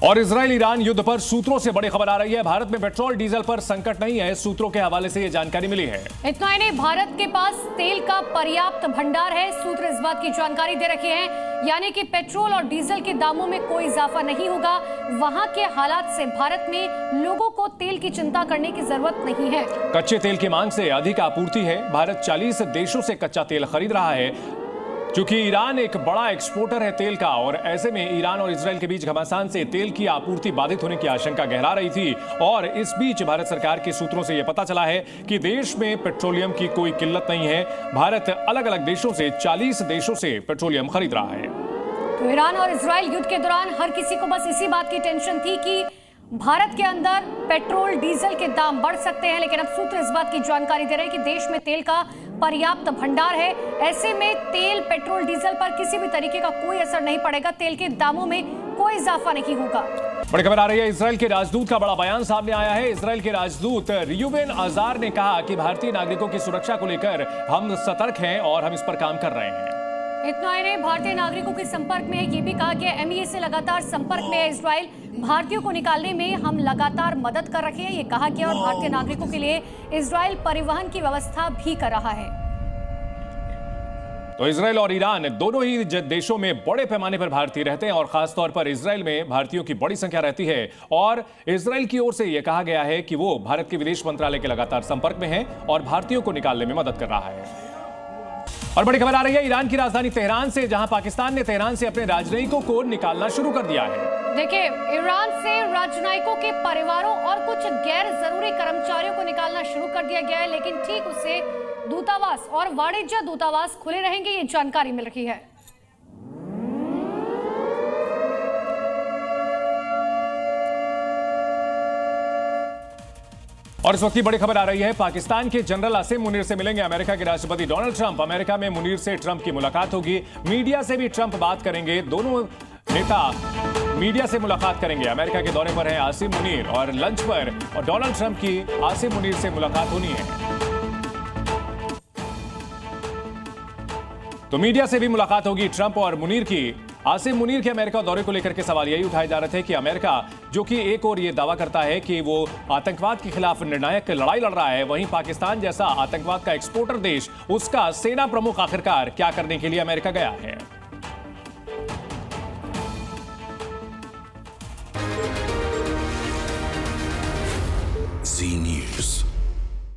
और Israel Iran युद्ध पर सूत्रों से बड़ी खबर आ रही है। भारत में पेट्रोल डीजल पर संकट नहीं है, सूत्रों के हवाले से यह जानकारी मिली है। इतना ही नहीं, भारत के पास तेल का पर्याप्त भंडार है। सूत्र इस बात की जानकारी दे रखे हैं, यानी कि पेट्रोल और डीजल के दामों में कोई इजाफा नहीं होगा। वहां के हालात से भारत में लोगों को तेल की चिंता करने की जरूरत नहीं है। कच्चे तेल की मांग से अधिक आपूर्ति है। भारत 40 देशों से कच्चा तेल खरीद रहा है। क्योंकि ईरान एक बड़ा एक्सपोर्टर है तेल का, और ऐसे में ईरान और इजराइल के बीच घमासान से तेल की आपूर्ति बाधित होने की आशंका गहरा रही थी। और इस बीच भारत सरकार के सूत्रों से यह पता चला है कि देश में पेट्रोलियम की कोई किल्लत नहीं है। भारत अलग अलग देशों से 40 देशों से पेट्रोलियम खरीद रहा है। तो ईरान और इजराइल युद्ध के दौरान हर किसी को बस इसी बात की टेंशन थी कि भारत के अंदर पेट्रोल डीजल के दाम बढ़ सकते हैं, लेकिन अब सूत्र इस बात की जानकारी दे रहे हैं कि देश में तेल का पर्याप्त भंडार है। ऐसे में तेल, पेट्रोल, डीजल पर किसी भी तरीके का कोई असर नहीं पड़ेगा। तेल के दामों में कोई इजाफा नहीं होगा। बड़ी खबर आ रही है, इजराइल के राजदूत का बड़ा बयान सामने आया है। इजराइल के राजदूत रियूवेन अजार ने कहा कि भारतीय नागरिकों की सुरक्षा को लेकर हम सतर्क हैं और हम इस पर काम कर रहे हैं। इतना ही नहीं, भारतीय नागरिकों के संपर्क में है, ये भी कहा गया। एमईए से लगातार संपर्क में है इजराइल। भारतीयों को निकालने में हम लगातार मदद कर रहे हैं, ये कहा गया। और भारतीय नागरिकों के लिए इजराइल परिवहन की व्यवस्था भी कर रहा है। तो इजराइल और ईरान दोनों ही देशों में बड़े पैमाने पर भारतीय रहते हैं, और खासतौर पर इजराइल में भारतीयों की बड़ी संख्या रहती है। और इजराइल की ओर से यह कहा गया है कि वो भारत के विदेश मंत्रालय के लगातार संपर्क में है और भारतीयों को निकालने में मदद कर रहा है। और बड़ी खबर आ रही है ईरान की राजधानी तेहरान से, जहां पाकिस्तान ने तेहरान से अपने राजनयिकों को निकालना शुरू कर दिया है। देखिए, ईरान से राजनयिकों के परिवारों और कुछ गैर जरूरी कर्मचारियों को निकालना शुरू कर दिया गया है, लेकिन ठीक उससे दूतावास और वाणिज्य दूतावास खुले रहेंगे, ये जानकारी मिल रही है। और इस वक्त की बड़ी खबर आ रही है, पाकिस्तान के जनरल आसिम मुनीर से मिलेंगे अमेरिका के राष्ट्रपति डोनाल्ड ट्रंप। अमेरिका में मुनीर से ट्रंप की मुलाकात होगी। मीडिया से भी ट्रंप बात करेंगे। दोनों नेता मीडिया से मुलाकात करेंगे। अमेरिका के दौरे पर हैं आसिम मुनीर, और लंच पर और डोनाल्ड ट्रंप की आसिम मुनीर से मुलाकात होनी है। तो मीडिया से भी मुलाकात होगी ट्रंप और मुनीर की। आसिम मुनीर के अमेरिका दौरे को लेकर के सवाल यही उठाए जा रहे थे कि अमेरिका, जो कि एक और ये दावा करता है कि वो आतंकवाद के खिलाफ निर्णायक लड़ाई लड़ रहा है, वहीं पाकिस्तान जैसा आतंकवाद का एक्सपोर्टर देश, उसका सेना प्रमुख आखिरकार क्या करने के लिए अमेरिका गया है।